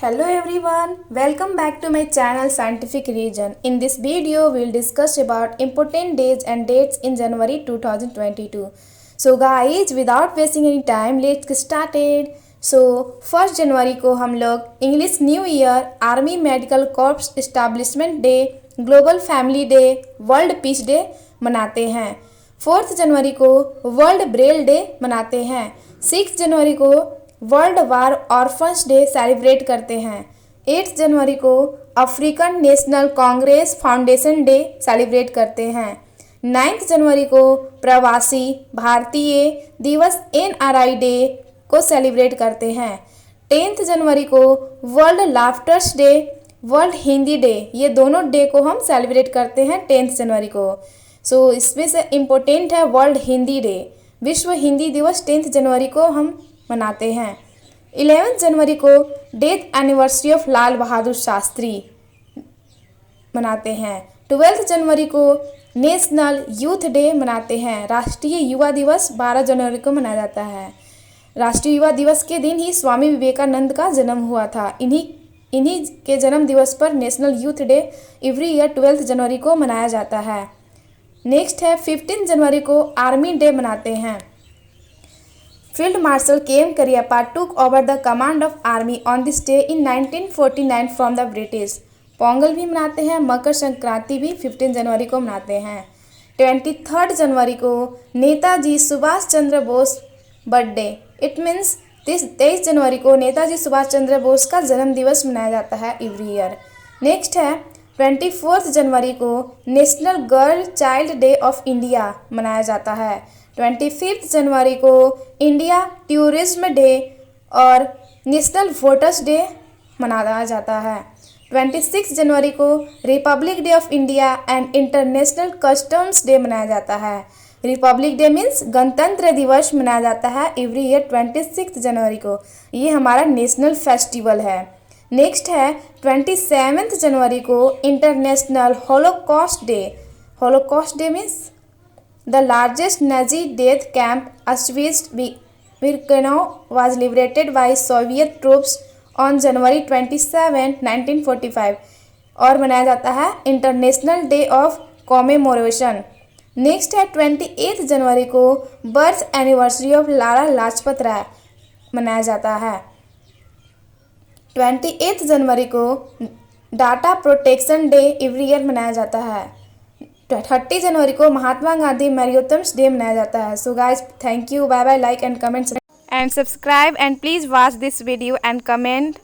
Hello everyone, welcome back to my channel Scientific Region. In this video, we will discuss about important days and dates in January 2022. So guys, without wasting any time, let's get started. So 1st जनवरी को हम लोग English new year, army medical corps establishment day, global family day, world peace day मनाते हैं। 4th जनवरी को world Braille day मनाते हैं। 6th जनवरी को world war orphans day celebrate करते हैं। 8 जनवरी को African national Congress foundation day celebrate करते हैं। 9 जनवरी को प्रवासी भारतीय दिवस NRI डे को सेलिब्रेट करते हैं। 10 जनवरी को world laughters day, world Hindi day, ये दोनों डे को हम सेलिब्रेट करते हैं 10 जनवरी को। सो इसमें से इम्पोर्टेंट है वर्ल्ड हिंदी डे, विश्व हिंदी दिवस 10 जनवरी को हम मनाते हैं। 11 जनवरी को death anniversary of Lal Bahadur Shastri मनाते हैं। 12 जनवरी को नेशनल यूथ डे मनाते हैं। राष्ट्रीय युवा दिवस 12 जनवरी को मनाया जाता है। राष्ट्रीय युवा दिवस के दिन ही स्वामी विवेकानंद का जन्म हुआ था। इन्हीं के जन्म दिवस पर national youth day every year 12 जनवरी को मनाया जाता है। नेक्स्ट है 15 जनवरी को आर्मी डे मनाते हैं। Field Marshal K.M. Cariappa took over the command of army on this day in 1949 from the British. Pongal भी मनाते हैं, मकर संक्रांति भी 15 जनवरी को मनाते हैं। 23 जनवरी को Netaji Subhash Chandra Bose birthday, it means 23 जनवरी को नेताजी सुभाष चंद्र बोस का जन्म दिवस मनाया जाता है एवरी ईयर। नेक्स्ट है 24 जनवरी को national girl child day of India मनाया जाता है। 25 जनवरी को इंडिया टूरिज्म डे और नेशनल वोटर्स डे मनाया जाता है। 26 जनवरी को Republic day of India and international customs day मनाया जाता है। रिपब्लिक डे मीन्स गणतंत्र दिवस मनाया जाता है एवरी ईयर 26 जनवरी को। ये हमारा नेशनल फेस्टिवल है। नेक्स्ट है 27 जनवरी को international Holocaust day. Holocaust day means The largest Nazi death camp, Auschwitz-Birkenau, was liberated by Soviet troops on January 27, 1945 और मनाया जाता है international day of commemoration. Next है 28 जनवरी को birth anniversary of Lala Lajpat Rai मनाया जाता है। 28 जनवरी को data protection day every year मनाया जाता है। 30 जनवरी को महात्मा गांधी मैराथन्स डे मनाया जाता है। So guys, thank you, bye bye, like and comment and subscribe and please watch this video and comment.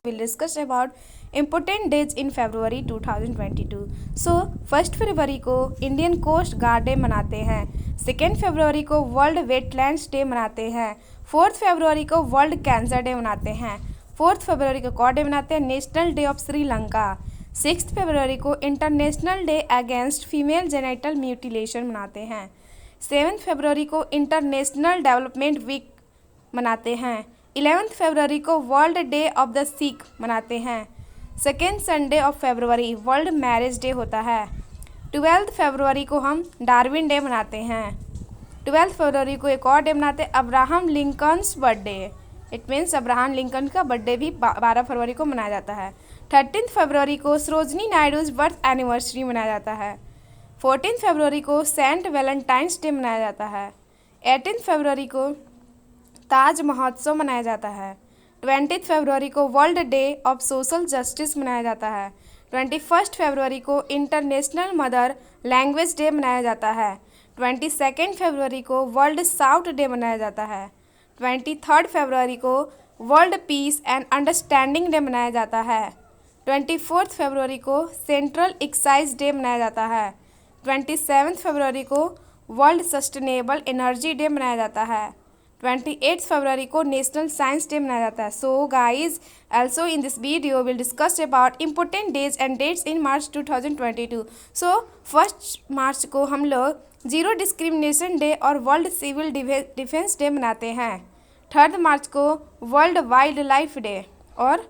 Will discuss about important days in February 2022। सो 1 फरवरी को इंडियन कोस्ट गार्ड डे मनाते हैं। 2 फरवरी को world wetlands day मनाते हैं। 4 फरवरी को world cancer day मनाते हैं। 4 फरवरी को कौन डे मनाते हैं? National day of Sri Lanka. 6 फरवरी को international day against female genital mutilation मनाते हैं। 7 फरवरी को इंटरनेशनल डेवलपमेंट वीक मनाते हैं। 11 फरवरी को world day of the Sikh मनाते हैं। 2nd Sunday of February world marriage day होता है। 12 फरवरी को हम डार्विन डे मनाते हैं। 12 फरवरी को एक और डे मनाते हैं, Abraham Lincoln's birthday. It means Abraham Lincoln का बर्थडे भी 12 फरवरी को मनाया जाता है। 13 फरवरी को सरोजनी नायडूज बर्थ एनिवर्सरी मनाया जाता है। 14 फरवरी को सेंट वैलेंटाइंस डे मनाया जाता है। 18 फरवरी को ताज महोत्सव मनाया जाता है। 20 फरवरी को world day of social justice मनाया जाता है। 21 फरवरी को इंटरनेशनल मदर लैंग्वेज डे मनाया जाता है। 22 फरवरी को वर्ल्ड साउथ डे मनाया जाता है। 23 फरवरी को world peace and understanding day मनाया जाता है। 24 फरवरी को सेंट्रल एक्साइज डे मनाया जाता है। 27 फरवरी को वर्ल्ड सस्टेनेबल एनर्जी डे मनाया जाता है। 28 फरवरी को नेशनल साइंस डे मनाया जाता है। So guys, also in this video will discuss about important days and dates in March 2022। सो 1 मार्च को हम लोग जीरो डिस्क्रिमिनेशन डे और वर्ल्ड सिविल डिफेंस डे मनाते हैं। 3 मार्च को वर्ल्ड वाइल्ड लाइफ डे और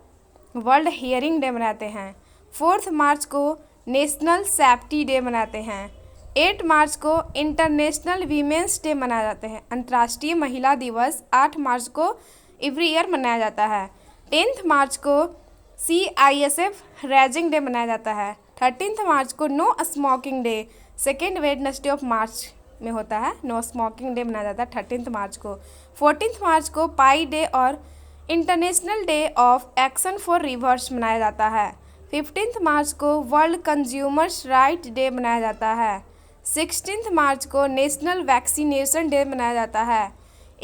वर्ल्ड हियरिंग डे मनाते हैं। 4 मार्च को नेशनल सेफ्टी डे मनाते हैं। 8 मार्च को इंटरनेशनल वीमेंस डे मनाए जाते हैं। अंतर्राष्ट्रीय महिला दिवस 8 मार्च को एवरी ईयर मनाया जाता है। 10th मार्च को CISF रैजिंग डे मनाया जाता है। 13th मार्च को no smoking day, second Wednesday of March में होता है, नो स्मोकिंग डे मनाया जाता है 13th मार्च को। 14th मार्च को पाई डे और international day of action for reverse मनाया जाता है। 15th मार्च को वर्ल्ड कंज्यूमर्स राइट डे मनाया जाता है। 16th मार्च को नेशनल वैक्सीनेशन डे मनाया जाता है।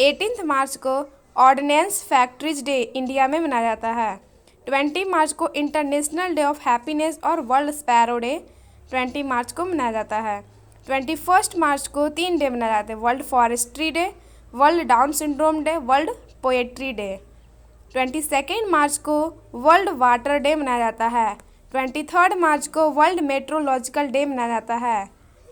18th मार्च को ऑर्डिनेंस फैक्ट्रीज डे इंडिया में मनाया जाता है। 20 मार्च को इंटरनेशनल डे ऑफ हैप्पीनेस और वर्ल्ड स्पैरो डे 20 मार्च को मनाया जाता है। 21 मार्च को 3 डे मनाए जाते हैं, world forestry day, world down syndrome day, world poetry day. 22 मार्च को वर्ल्ड वाटर डे मनाया जाता है। 23 मार्च को वर्ल्ड मेट्रोलॉजिकल डे मनाया जाता है।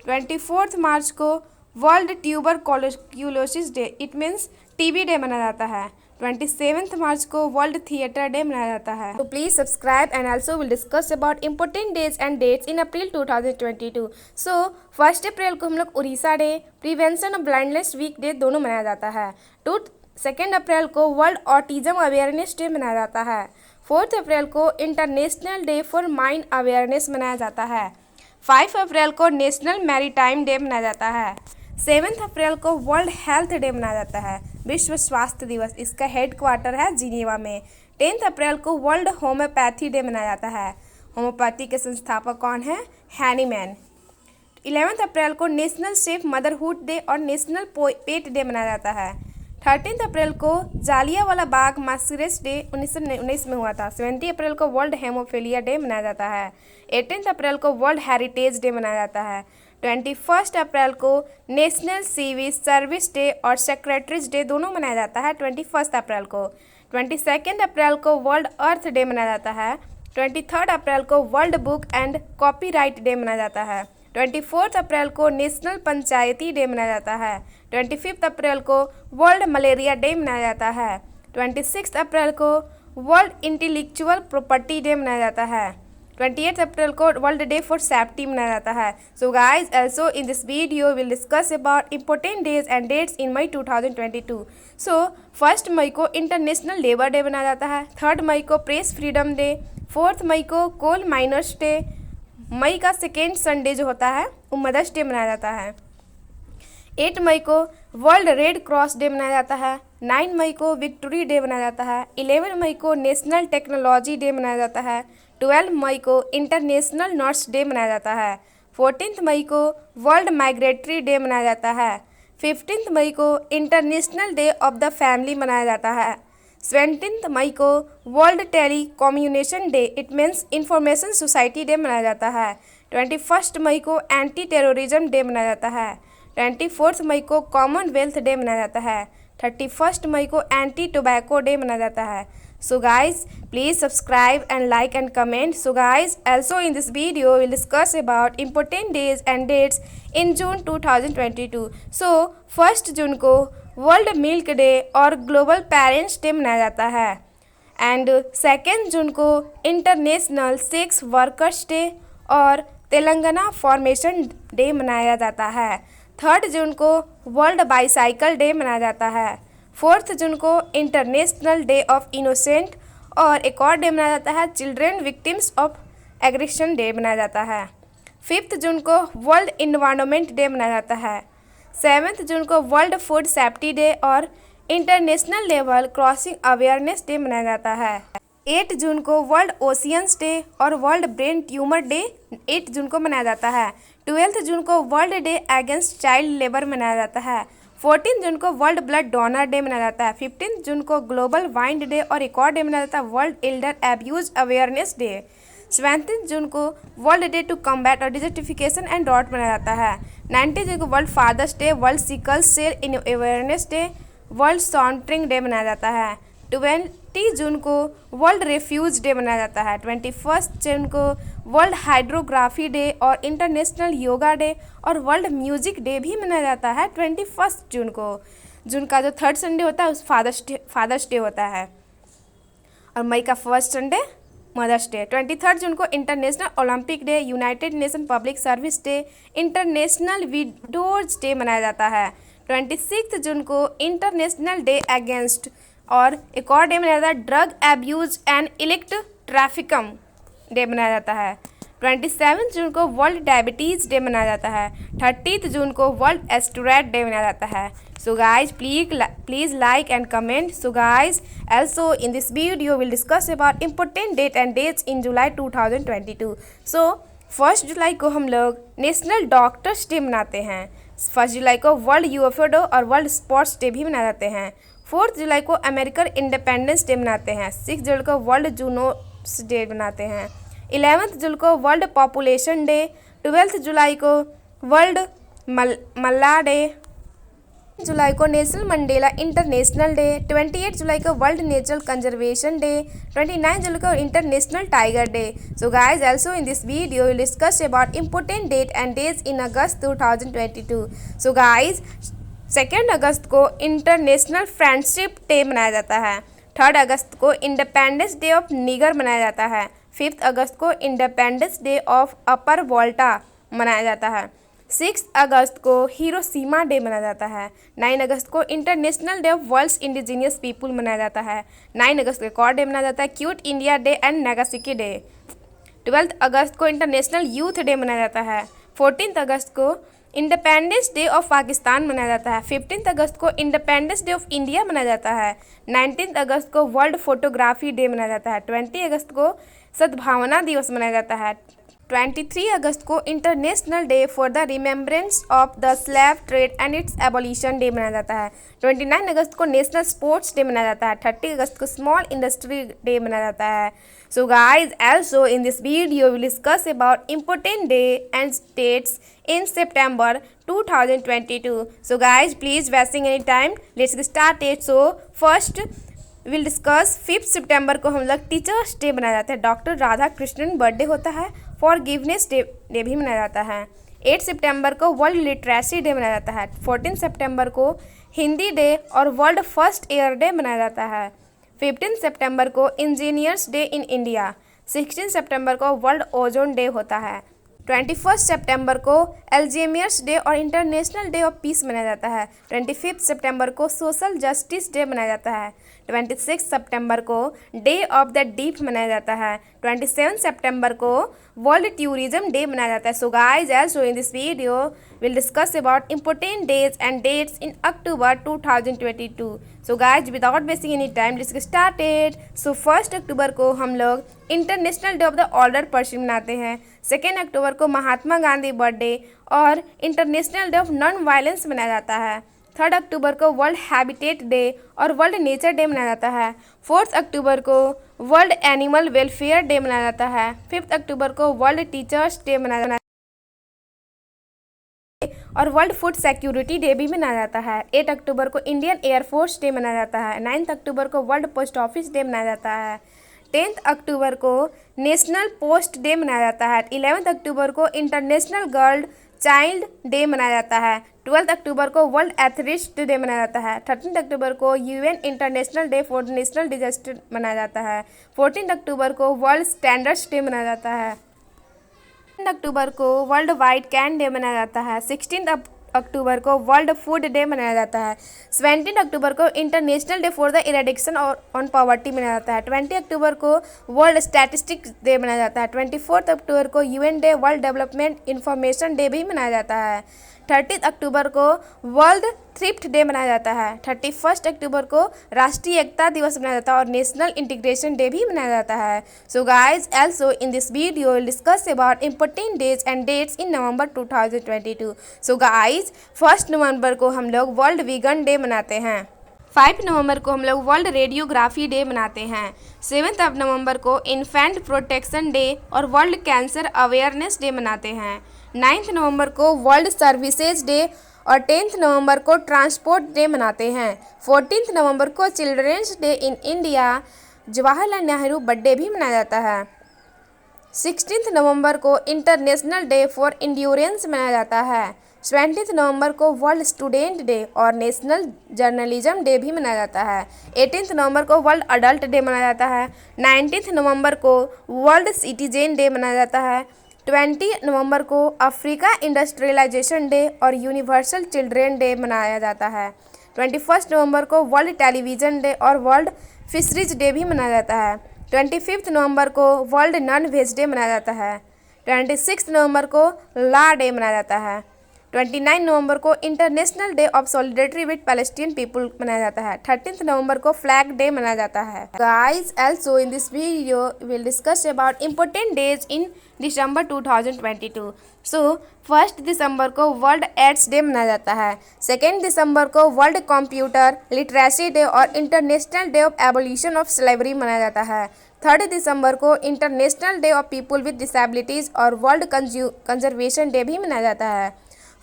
24 मार्च को world tuberculosis day, it means TB day मनाया जाता है। 27 मार्च को वर्ल्ड थिएटर डे मनाया जाता है। तो please subscribe and also will discuss about important days and dates in April 2022। सो 1 अप्रैल को हम लोग Orissa day, prevention of blindness week day दोनों मनाया जाता है। 2 अप्रैल को वर्ल्ड ऑटिज्म अवेयरनेस डे मनाया जाता है। 4 अप्रैल को international day for mind awareness मनाया जाता है। 5 अप्रैल को नेशनल मैरीटाइम डे मनाया जाता है। 7 अप्रैल को वर्ल्ड हेल्थ डे मनाया जाता है, विश्व स्वास्थ्य दिवस। इसका हेड क्वार्टर है जिनेवा में। 10 अप्रैल को वर्ल्ड होम्योपैथी डे मनाया जाता है। होम्योपैथी के संस्थापक कौन है? हैनीमैन। 11 अप्रैल को नेशनल सेफ मदरहुड डे और नेशनल पेट डे मनाया जाता है। 13 अप्रैल को जालियांवाला बाग मैसेक्रेस डे 1919 में हुआ था। 20 अप्रैल को वर्ल्ड हेमोफीलिया डे मनाया जाता है। 18 अप्रैल को वर्ल्ड हेरिटेज डे मनाया जाता है। 21 अप्रैल को नेशनल सिविल सर्विस डे और सेक्रेटरीज डे दोनों मनाया जाता है 21 अप्रैल को। 22 अप्रैल को वर्ल्ड अर्थ डे मनाया जाता है। 23 अप्रैल को world book and copyright day मनाया जाता है। 24 अप्रैल को नेशनल पंचायती डे मनाया जाता है। 25 अप्रैल को वर्ल्ड मलेरिया डे मनाया जाता है। 26 अप्रैल को वर्ल्ड इंटेलेक्चुअल प्रॉपर्टी डे मनाया जाता है। 28 अप्रैल को वर्ल्ड डे फॉर सेफ्टी मनाया जाता है। So guys, also in this video will discuss about important days and dates in May 2022। सो 1 मई को इंटरनेशनल लेबर डे मनाया जाता है। 3 मई को प्रेस फ्रीडम डे। 4 मई को कोल माइनर्स डे। मई का सेकेंड संडे जो होता है वो मदर्स डे मनाया जाता है। 8 मई को वर्ल्ड रेड क्रॉस डे मनाया जाता है। 9 मई को विक्ट्री डे मनाया जाता है। 11 मई को नेशनल टेक्नोलॉजी डे मनाया जाता है। 12 मई को इंटरनेशनल नर्स डे मनाया जाता है। 14 मई को वर्ल्ड माइग्रेटरी डे मनाया जाता है। 15 मई को international day of the family मनाया जाता है। 17 मई को world telecommunication day, it means information society day मनाया जाता है। 21 मई को एंटी टेररिज्म डे मनाया जाता है। 24 मई को कॉमनवेल्थ डे मनाया जाता है। 31 मई को एंटी टोबैको डे मनाया जाता है। So guys, please subscribe and like and comment. So guys, also in this video we'll discuss about important days and dates in June 2022. So 1 जून को वर्ल्ड मिल्क डे और global parents day मनाया जाता है। And 2 जून को international sex workers day और Telangana formation day मनाया जाता है। 3 जून को वर्ल्ड बाईसाइकिल डे मनाया जाता है। 4 जून को इंटरनेशनल डे ऑफ इनोसेंट और एक और डे मनाया जाता है children victims of aggression day मनाया जाता है। 5 जून को वर्ल्ड इन्वायरमेंट डे मनाया जाता है। 7 जून को वर्ल्ड फूड सेफ्टी डे और international level crossing awareness day मनाया जाता है। 8 जून को वर्ल्ड ओशियंस डे और वर्ल्ड ब्रेन ट्यूमर डे 8 जून को मनाया जाता है। 12 जून को world day against child labour मनाया जाता है। 14 जून को वर्ल्ड ब्लड डोनर डे मनाया जाता है। 15 जून को ग्लोबल वाइंड डे और एक और डे मनाया जाता है world elder abuse awareness day. 17 जून को वर्ल्ड डे टू कम्बैट और डिजर्टिफिकेशन एंड ड्रॉट मनाया जाता है। 19 जून को world father's day, world sickle cell in awareness day, world sauntering day मनाया जाता है। 20 जून को वर्ल्ड रेफ्यूज डे मनाया जाता है। 21 जून को वर्ल्ड हाइड्रोग्राफी डे और इंटरनेशनल योगा डे और वर्ल्ड म्यूजिक डे भी मनाया जाता है 21 जून को। जून का जो 3rd संडे होता है उस फादर्स डे होता है और मई का 1st संडे मदर्स डे। 23 जून को international Olympic day, United nation public service day, international widows day मनाया जाता है। 26 जून को इंटरनेशनल डे अगेंस्ट और एक और डे मनाया जाता है drug abuse and illicit ट्रैफिकम day मनाया जाता है। 27 जून को वर्ल्ड डायबिटीज़ डे मनाया जाता है। 30 जून को वर्ल्ड एस्टुरेट डे मनाया जाता है। So guys, please like and comment. So guys, also in this video we'll discuss about important date and dates in July 2022. So 1 जुलाई को हम लोग नेशनल डॉक्टर्स डे मनाते हैं। 1 जुलाई को वर्ल्ड यूएफओ डे और वर्ल्ड स्पोर्ट्स डे भी मनाए जाते हैं। 4 जुलाई को अमेरिकन इंडिपेंडेंस डे मनाते हैं। 6 जुलाई को वर्ल्ड जूनोस डे मनाते हैं। 11 जुलाई को वर्ल्ड पॉपुलेशन डे। 12 जुलाई को वर्ल्ड मल्ला डे। जुलाई को नेशनल मंडेला इंटरनेशनल डे। 28 जुलाई को वर्ल्ड नेचुरल कंजर्वेशन डे। 29 जुलाई को international tiger day. So guys also in this video will discuss about important date and days in August 2022। So guys 2 अगस्त को international friendship day मनाया जाता है। 3 अगस्त को इंडिपेंडेंस डे ऑफ निगर मनाया जाता है। 5 अगस्त को इंडिपेंडेंस डे ऑफ अपर वोल्टा मनाया जाता है। 6 अगस्त को हिरोशिमा डे मनाया जाता है। 9 अगस्त को international day of world's indigenous people मनाया जाता है। 9 अगस्त को एक और डे मनाया जाता है cute India day and Nagasaki day. 12 अगस्त को इंटरनेशनल यूथ डे मनाया जाता है। 14 अगस्त को इंडिपेंडेंस डे ऑफ पाकिस्तान मनाया जाता है। 15 अगस्त को इंडिपेंडेंस डे ऑफ इंडिया मनाया जाता है। 19 अगस्त को वर्ल्ड फोटोग्राफी डे मनाया जाता है। 20 अगस्त को सद्भावना दिवस मनाया जाता है। 23 अगस्त को international day for the remembrance of the slave trade and it's abolition day मनाया जाता है। 29 अगस्त को नेशनल स्पोर्ट्स डे मनाया जाता है। 30 अगस्त को स्मॉल इंडस्ट्री डे मनाया जाता है। So guys also in this video will discuss about important day and dates in September 2022. So guys, please wasting any time, let's get started. So first will discuss 5 सितंबर को हम लोग teachers day मनाया जाता है। Doctor Radha Krishnan birthday होता है। Forgiveness day भी मनाया जाता है। 8 सितंबर को वर्ल्ड लिटरेसी डे मनाया जाता है। 14 सितंबर को हिंदी डे और वर्ल्ड फर्स्ट एयर डे मनाया जाता है। 15 सितंबर को इंजीनियर्स डे इन इंडिया। 16 सितंबर को वर्ल्ड ओजोन डे होता है। 21 सितंबर को अल्जीमियर्स डे और इंटरनेशनल डे ऑफ पीस मनाया जाता है। 25 सितंबर को सोशल जस्टिस डे मनाया जाता है। 26 सितंबर को डे ऑफ द डीप मनाया जाता है। 27 सितंबर को वर्ल्ड टूरिज्म डे मनाया जाता है। So guys also in this video will discuss about important days and dates in October 2022। So guys without wasting any time let's get started. So 1 अक्टूबर को हम लोग international day of the older person मनाते हैं। 2 अक्टूबर को Mahatma Gandhi birthday और international day of non violence मनाया जाता है। 3 अक्टूबर को वर्ल्ड हैबिटेट डे और वर्ल्ड नेचर डे मनाया जाता है। 4 अक्टूबर को वर्ल्ड एनिमल वेलफेयर डे मनाया जाता है। 5 अक्टूबर को वर्ल्ड टीचर्स डे मनाया जाता है और वर्ल्ड फूड सिक्योरिटी डे भी मनाया जाता है। 8 अक्टूबर को इंडियन एयरफोर्स डे मनाया जाता है। 9 अक्टूबर को वर्ल्ड पोस्ट ऑफिस डे मनाया जाता है। 10 अक्टूबर को नेशनल पोस्ट डे मनाया जाता है। 11 अक्टूबर को इंटरनेशनल गर्ल चाइल्ड डे मनाया जाता है। 12 अक्टूबर को वर्ल्ड एथलीट्स डे मनाया जाता है। 13 अक्टूबर को UN international day for national disaster मनाया जाता है। 14 अक्टूबर को वर्ल्ड स्टैंडर्ड्स डे मनाया जाता है। 15 अक्टूबर को वर्ल्ड वाइट कैन डे मनाया जाता है। 16 अक्टूबर को वर्ल्ड फूड डे मनाया जाता है। 17 अक्टूबर को international day for the eradication on poverty मनाया जाता है। 20 अक्टूबर को वर्ल्ड स्टैटिस्टिक्स डे मनाया जाता है। 24 अक्टूबर को UN day world development information day भी मनाया जाता है। 30 अक्टूबर को वर्ल्ड थ्रिफ्ट डे मनाया जाता है। 31 अक्टूबर को राष्ट्रीय एकता दिवस मनाया जाता है और नेशनल इंटीग्रेशन डे भी मनाया जाता है। So guys also in this video will discuss about important days and dates in November 2022। So guys 1 नवंबर को हम लोग वर्ल्ड वीगन डे मनाते हैं। 5 नवंबर को हम लोग वर्ल्ड रेडियोग्राफी डे मनाते हैं। 7 नवंबर को इन्फेंट प्रोटेक्शन डे और वर्ल्ड कैंसर अवेयरनेस डे मनाते हैं। 9 नवंबर को वर्ल्ड सर्विसेज डे और 10 नवंबर को ट्रांसपोर्ट डे मनाते हैं। 14 नवंबर को children's day in India Jawaharlal Nehru birthday भी मनाया जाता है। 16 नवंबर को इंटरनेशनल डे फॉर इंड्योरेंस मनाया जाता है। 20 नवंबर को वर्ल्ड स्टूडेंट डे और नेशनल जर्नलिज्म डे भी मनाया जाता है। 18 नवंबर को वर्ल्ड अडल्ट डे मनाया जाता है। 19 नवंबर को वर्ल्ड सिटीजन डे मनाया जाता है। 20 नवंबर को अफ्रीका इंडस्ट्रियलाइजेशन डे और यूनिवर्सल चिल्ड्रेन डे मनाया जाता है। 21 नवंबर को वर्ल्ड टेलीविज़न डे और वर्ल्ड फिशरीज डे भी मनाया जाता है। 25 नवंबर को वर्ल्ड नॉन वेज डे मनाया जाता है। 26 नवंबर को ला डे मनाया जाता है। 29 नवंबर को international day of solidarity with Palestine people मनाया जाता है। 13 नवंबर को फ्लैग डे मनाया जाता है। Guys, also in this video we'll discuss about important days in December 2022. So 1 दिसंबर को वर्ल्ड एड्स डे मनाया जाता है। 2 दिसंबर को वर्ल्ड कंप्यूटर लिटरेसी डे और international day of abolition of slavery मनाया जाता है। 3 दिसंबर को international day of people with disabilities और वर्ल्ड कंजर्वेशन डे भी मनाया जाता है।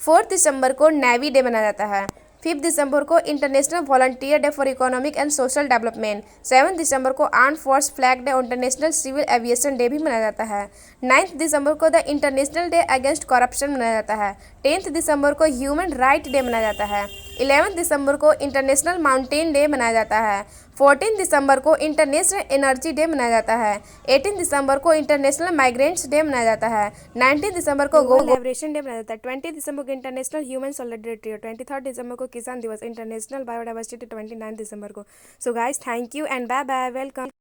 4 दिसंबर को नेवी डे मनाया जाता है। 5 दिसंबर को international volunteer day for economic and social development. 7 दिसंबर को आर्म फोर्स फ्लैग डे और इंटरनेशनल सिविल एविएशन डे भी मनाया जाता है। 9 दिसंबर को the international day against corruption मनाया जाता है। 10 दिसंबर को ह्यूमन राइट डे मनाया जाता है। 11 दिसंबर को इंटरनेशनल माउंटेन डे मनाया जाता है। 14 दिसंबर को इंटरनेशनल एनर्जी डे मनाया जाता है। 18 दिसंबर को इंटरनेशनल माइग्रेंट्स डे मनाया जाता है। 19 दिसंबर को गोल्ड लिबरेशन डे मनाया जाता है। 20 दिसंबर को इंटरनेशनल ह्यूमन सॉलिडेरिटी और 23 दिसंबर को किसान दिवस, इंटरनेशनल बायोडाइवर्सिटी 29 दिसंबर को। So guys, thank you and bye bye, welcome.